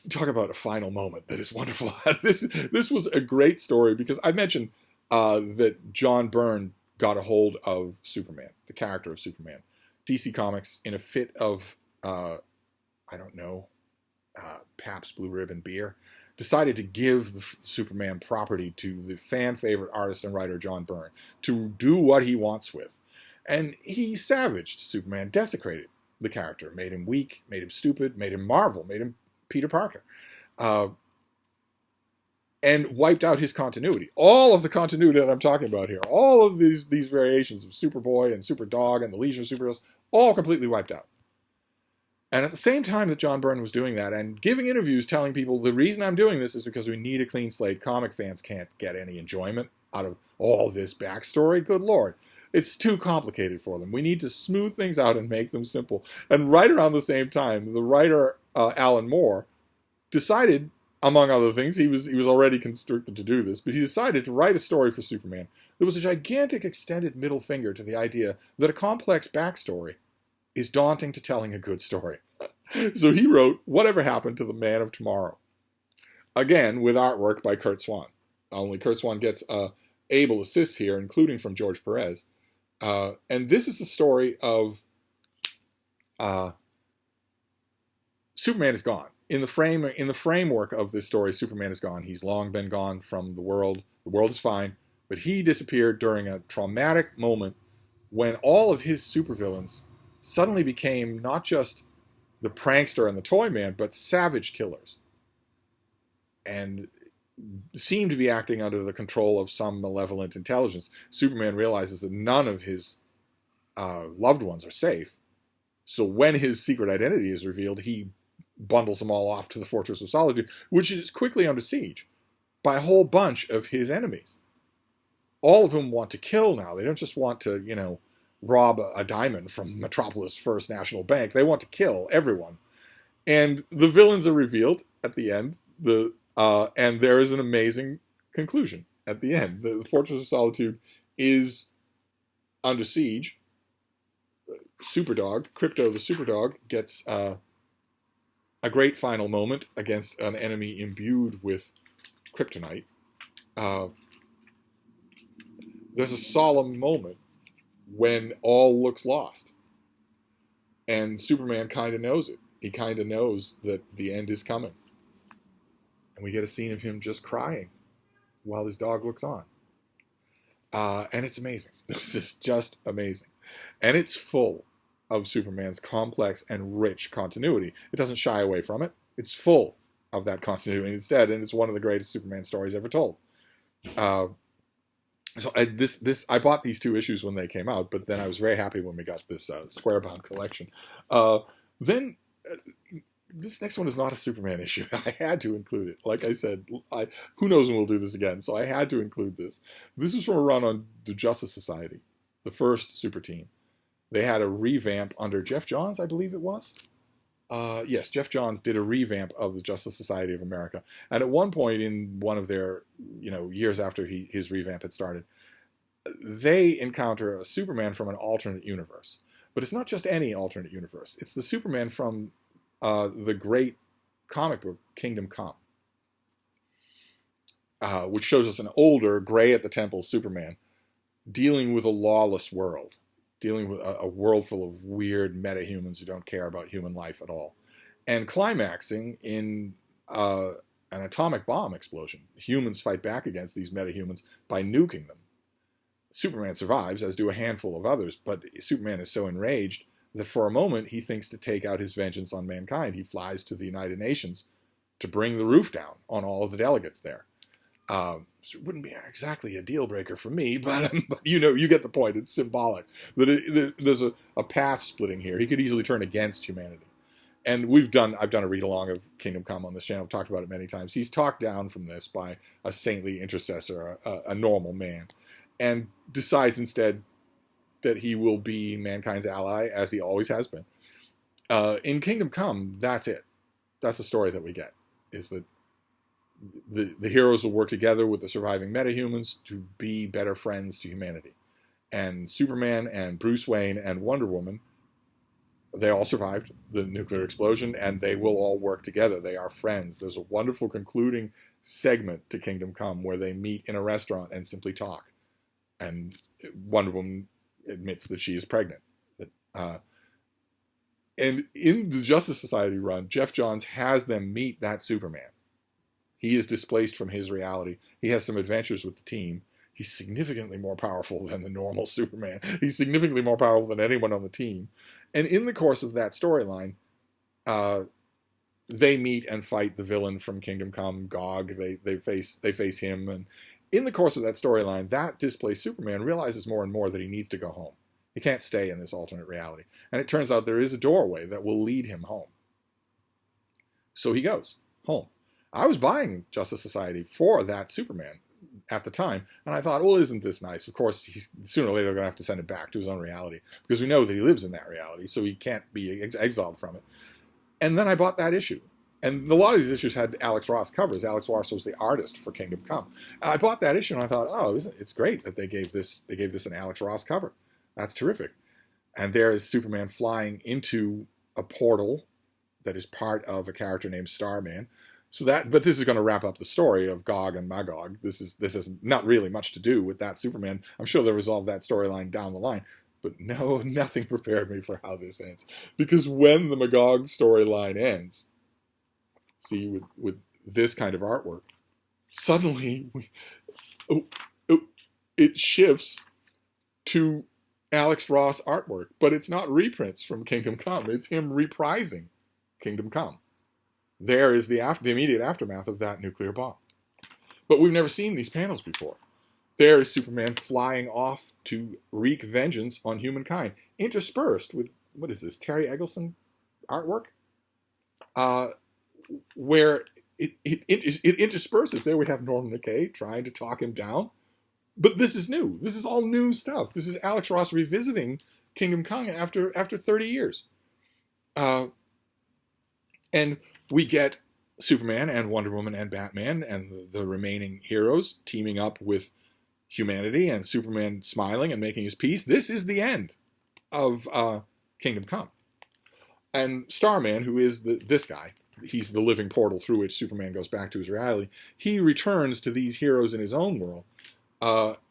Talk about a final moment that is wonderful. This was a great story because I mentioned that John Byrne got a hold of Superman, the character of Superman. DC Comics, in a fit of, Pabst Blue Ribbon beer, decided to give the Superman property to the fan favorite artist and writer John Byrne to do what he wants with. And he savaged Superman, desecrated the character, made him weak, made him stupid, made him Marvel, made him Peter Parker, and wiped out his continuity. All of the continuity that I'm talking about here, all of these variations of Superboy and Superdog and the Legion of Superheroes, all completely wiped out. And at the same time that John Byrne was doing that and giving interviews telling people the reason I'm doing this is because we need a clean slate. Comic fans can't get any enjoyment out of all this backstory. Good Lord. It's too complicated for them. We need to smooth things out and make them simple. And right around the same time, the writer Alan Moore decided, among other things, he was already constricted to do this, but he decided to write a story for Superman that was a gigantic extended middle finger to the idea that a complex backstory is daunting to telling a good story. So he wrote Whatever Happened to the Man of Tomorrow, again with artwork by Curt Swan. Only Curt Swan gets able assists here, including from George Perez. And this is the story of Superman is gone. In the framework of this story, Superman is gone. He's long been gone from the world. The world is fine, but he disappeared during a traumatic moment when all of his supervillains suddenly became not just the prankster and the toy man, but savage killers, and seemed to be acting under the control of some malevolent intelligence. Superman realizes that none of his loved ones are safe, so when his secret identity is revealed, he bundles them all off to the Fortress of Solitude, which is quickly under siege by a whole bunch of his enemies, all of whom want to kill now. They don't just want to, rob a diamond from Metropolis First National Bank. They want to kill everyone. And the villains are revealed at the end, and there is an amazing conclusion at the end. The Fortress of Solitude is under siege. Superdog, Crypto the Superdog, gets a great final moment against an enemy imbued with kryptonite. There's a solemn moment when all looks lost. And Superman kind of knows it. He kind of knows that the end is coming. And we get a scene of him just crying while his dog looks on. And it's amazing. This is just amazing. And it's full of Superman's complex and rich continuity. It doesn't shy away from it. It's full of that continuity instead, and it's one of the greatest Superman stories ever told. So I bought these 2 issues when they came out, but then I was very happy when we got this square-bound collection. Then this next one is not a Superman issue. I had to include it. Like I said, who knows when we'll do this again, so I had to include this. This is from a run on the Justice Society, the first super team. They had a revamp under Jeff Johns, I believe it was. Yes, Jeff Johns did a revamp of the Justice Society of America. And at one point in one of their, years after his revamp had started, they encounter a Superman from an alternate universe. But it's not just any alternate universe. It's the Superman from the great comic book Kingdom Come, which shows us an older, gray at the temple Superman dealing with a lawless world. Dealing with a world full of weird metahumans who don't care about human life at all. And climaxing in an atomic bomb explosion. Humans fight back against these metahumans by nuking them. Superman survives, as do a handful of others, but Superman is so enraged that for a moment he thinks to take out his vengeance on mankind. He flies to the United Nations to bring the roof down on all of the delegates there. It wouldn't be exactly a deal breaker for me, but you get the point. It's symbolic that there's a path splitting here. He could easily turn against humanity. And I've done a read along of Kingdom Come on this channel. I've talked about it many times. He's talked down from this by a saintly intercessor, a normal man, and decides instead that he will be mankind's ally, as he always has been. In Kingdom Come, that's it. That's the story that we get, is that the heroes will work together with the surviving metahumans to be better friends to humanity. And Superman and Bruce Wayne and Wonder Woman, they all survived the nuclear explosion, and they will all work together. They are friends. There's a wonderful concluding segment to Kingdom Come where they meet in a restaurant and simply talk. And Wonder Woman admits that she is pregnant. And in the Justice Society run, Jeff Johns has them meet that Superman. He is displaced from his reality. He has some adventures with the team. He's significantly more powerful than the normal Superman. He's significantly more powerful than anyone on the team. And in the course of that storyline, they meet and fight the villain from Kingdom Come, Gog. They face him, and in the course of that storyline, that displaced Superman realizes more and more that he needs to go home. He can't stay in this alternate reality, and it turns out there is a doorway that will lead him home. So he goes home. I was buying Justice Society for that Superman at the time, and I thought, well, isn't this nice? Of course, he's sooner or later going to have to send it back to his own reality, because we know that he lives in that reality, so he can't be exiled from it. And then I bought that issue. And a lot of these issues had Alex Ross covers. Alex Ross was the artist for Kingdom Come. And I bought that issue, and I thought, oh, it's great that they gave this an Alex Ross cover. That's terrific. And there is Superman flying into a portal that is part of a character named Starman. But this is going to wrap up the story of Gog and Magog. This has not really much to do with that Superman. I'm sure they'll resolve that storyline down the line. But no, nothing prepared me for how this ends. Because when the Magog storyline ends, see, with this kind of artwork, suddenly it shifts to Alex Ross artwork. But it's not reprints from Kingdom Come. It's him reprising Kingdom Come. There is the immediate aftermath of that nuclear bomb. But we've never seen these panels before. There is Superman flying off to wreak vengeance on humankind, interspersed with, what is this, Terry Eggleston artwork? Where it intersperses. There we have Norman McKay trying to talk him down. But this is new. This is all new stuff. This is Alex Ross revisiting Kingdom Come after 30 years. And we get Superman and Wonder Woman and Batman and the remaining heroes teaming up with humanity, and Superman smiling and making his peace. This is the end of Kingdom Come. And Starman, who is this guy, he's the living portal through which Superman goes back to his reality. He returns to these heroes in his own world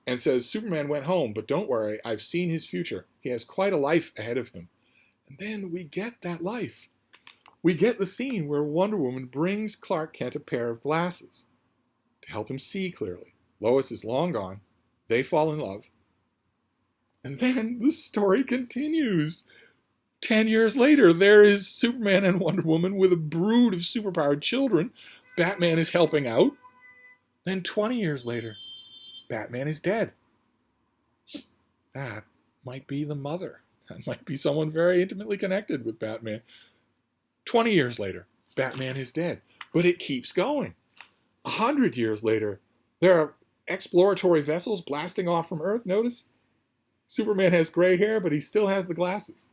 and says, Superman went home, but don't worry, I've seen his future. He has quite a life ahead of him. And then we get that life. We get the scene where Wonder Woman brings Clark Kent a pair of glasses to help him see clearly. Lois is long gone. They fall in love. And then the story continues. 10 years later, there is Superman and Wonder Woman with a brood of superpowered children. Batman is helping out. Then 20 years later, Batman is dead. That might be the mother. That might be someone very intimately connected with Batman. 20 years later, Batman is dead. But it keeps going. 100 years later, there are exploratory vessels blasting off from Earth. Notice? Superman has gray hair, but he still has the glasses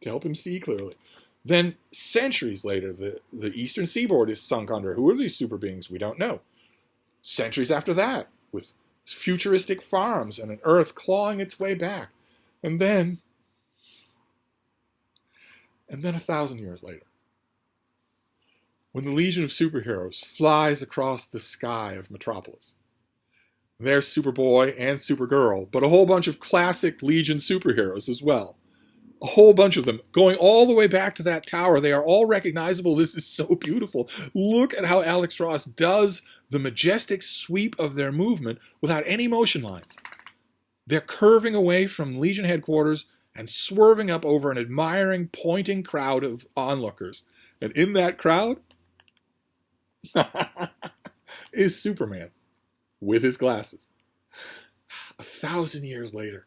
to help him see clearly. Then, centuries later, the eastern seaboard is sunk under. Who are these super beings? We don't know. Centuries after that, with futuristic farms and an Earth clawing its way back. And then 1,000 years later, when the Legion of Superheroes flies across the sky of Metropolis, there's Superboy and Supergirl, but a whole bunch of classic Legion superheroes as well. A whole bunch of them, going all the way back to that tower. They are all recognizable. This is so beautiful. Look at how Alex Ross does the majestic sweep of their movement without any motion lines. They're curving away from Legion headquarters and swerving up over an admiring, pointing crowd of onlookers. And in that crowd is Superman with his glasses. 1,000 years later.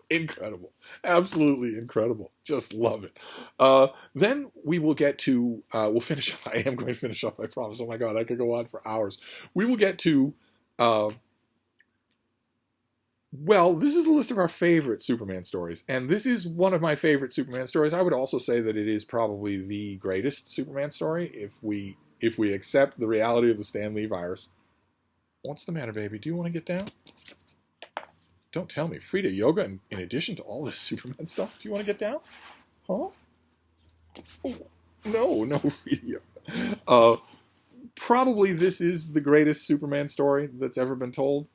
Incredible. Absolutely incredible. Just love it. Then we will get to, we'll finish up. I am going to finish up, I promise. Oh my God, I could go on for hours. We will get to, well, this is a list of our favorite Superman stories. And this is one of my favorite Superman stories. I would also say that it is probably the greatest Superman story if we accept the reality of the Stan Lee virus. What's the matter, baby? Do you want to get down? Don't tell me. Frida yoga in addition to all this Superman stuff. Do you want to get down? Huh? Oh, no, Frida yoga. Probably this is the greatest Superman story that's ever been told.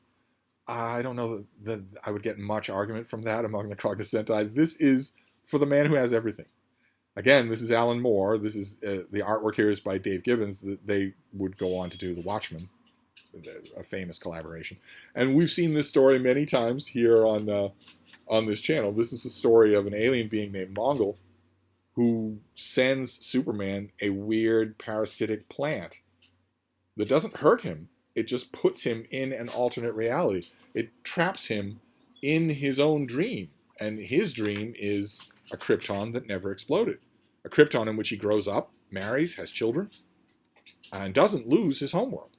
I don't know that I would get much argument from that among the cognoscenti. This is for the man who has everything. Again, this is Alan Moore. This is the artwork here is by Dave Gibbons. They would go on to do The Watchmen, a famous collaboration. And we've seen this story many times here on this channel. This is the story of an alien being named Mongol who sends Superman a weird parasitic plant that doesn't hurt him. It just puts him in an alternate reality. It traps him in his own dream. And his dream is a Krypton that never exploded. A Krypton in which he grows up, marries, has children, and doesn't lose his homeworld.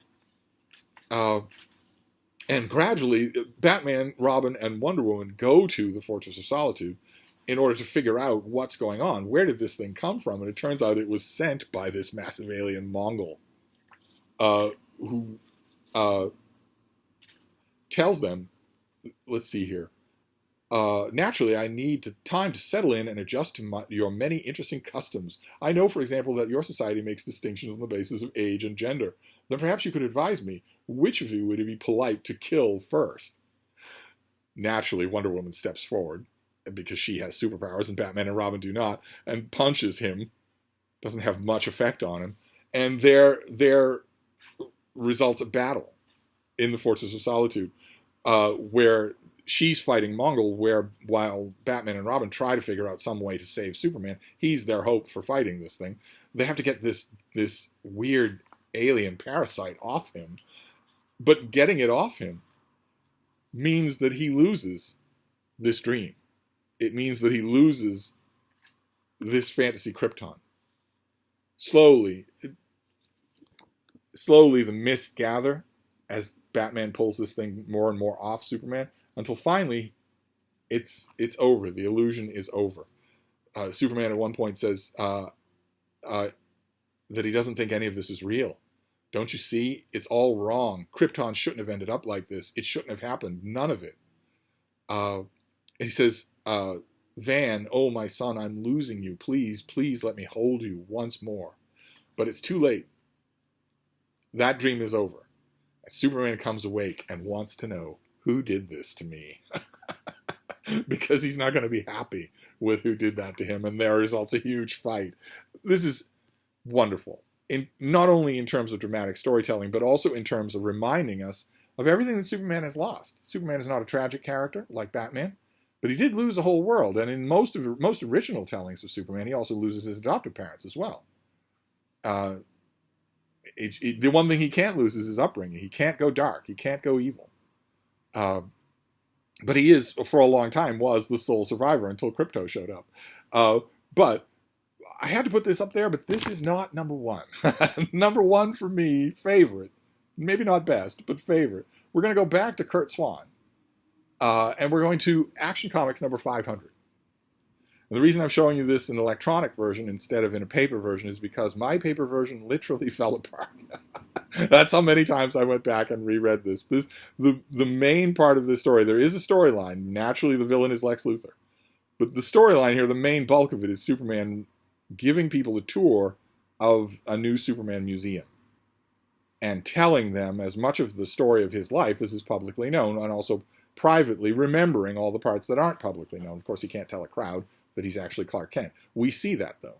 And gradually, Batman, Robin, and Wonder Woman go to the Fortress of Solitude in order to figure out what's going on. Where did this thing come from? And it turns out it was sent by this massive alien Mongol who tells them, let's see here, naturally, I need time to settle in and adjust to your many interesting customs. I know, for example, that your society makes distinctions on the basis of age and gender. Then perhaps you could advise me, which of you would it be polite to kill first? Naturally, Wonder Woman steps forward, because she has superpowers and Batman and Robin do not, and punches him. Doesn't have much effect on him. And there results a battle in the Fortress of Solitude, where she's fighting Mongol, while Batman and Robin try to figure out some way to save Superman. He's their hope for fighting this thing. They have to get this weird alien parasite off him. But getting it off him means that he loses this dream. It means that he loses this fantasy Krypton. Slowly the mists gather as Batman pulls this thing more and more off Superman, until finally it's over. The illusion is over. Superman at one point says that he doesn't think any of this is real. Don't you see? It's all wrong. Krypton shouldn't have ended up like this. It shouldn't have happened. None of it. He says, Van, oh my son, I'm losing you. Please, please let me hold you once more. But it's too late. That dream is over. And Superman comes awake and wants to know, who did this to me? Because he's not going to be happy with who did that to him. And there results a huge fight. This is wonderful. Not only in terms of dramatic storytelling, but also in terms of reminding us of everything that Superman has lost. Superman is not a tragic character like Batman, but he did lose a whole world. And in most original tellings of Superman, he also loses his adoptive parents as well. The one thing he can't lose is his upbringing. He can't go dark. He can't go evil. But he is, for a long time, was the sole survivor until Krypto showed up. But I had to put this up there, but this is not number one. Number one for me, favorite. Maybe not best, but favorite. We're going to go back to Curt Swan. And we're going to Action Comics number 500. And the reason I'm showing you this in an electronic version instead of in a paper version is because my paper version literally fell apart. That's how many times I went back and reread this. The main part of this story, there is a storyline. Naturally, the villain is Lex Luthor. But the storyline here, the main bulk of it, is Superman giving people a tour of a new Superman museum and telling them as much of the story of his life as is publicly known, and also privately remembering all the parts that aren't publicly known. Of course, he can't tell a crowd that he's actually Clark Kent. We see that, though.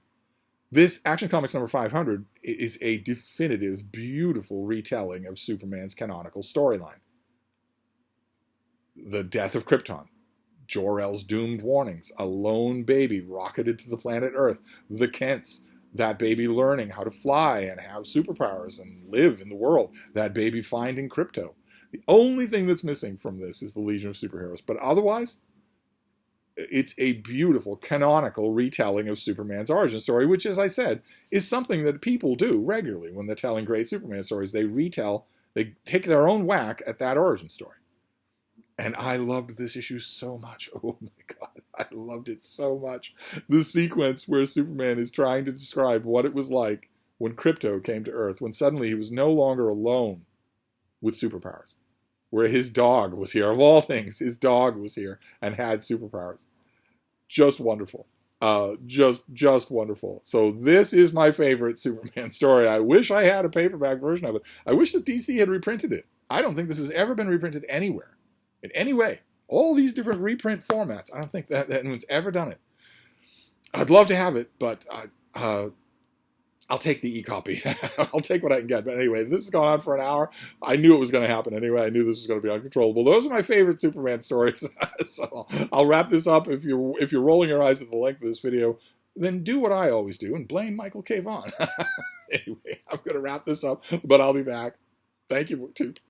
This Action Comics number 500 is a definitive, beautiful retelling of Superman's canonical storyline. The death of Krypton, Jor-El's doomed warnings, a lone baby rocketed to the planet Earth, the Kents, that baby learning how to fly and have superpowers and live in the world, that baby finding Krypto. The only thing that's missing from this is the Legion of Superheroes, but otherwise, it's a beautiful, canonical retelling of Superman's origin story, which, as I said, is something that people do regularly when they're telling great Superman stories. They take their own whack at that origin story. And I loved this issue so much. Oh my God, I loved it so much. The sequence where Superman is trying to describe what it was like when Krypto came to Earth, when suddenly he was no longer alone with superpowers. Where his dog was here, of all things, his dog was here and had superpowers. Just wonderful. Just wonderful. So this is my favorite Superman story. I wish I had a paperback version of it. I wish that DC had reprinted it. I don't think this has ever been reprinted anywhere. In any way. All these different reprint formats. I don't think that anyone's ever done it. I'd love to have it, but I'll take the e-copy. I'll take what I can get. But anyway, this has gone on for an hour. I knew it was going to happen anyway. I knew this was going to be uncontrollable. Those are my favorite Superman stories. So I'll wrap this up. If you're rolling your eyes at the length of this video, then do what I always do and blame Michael K. Vaughan. Anyway, I'm going to wrap this up, but I'll be back. Thank you.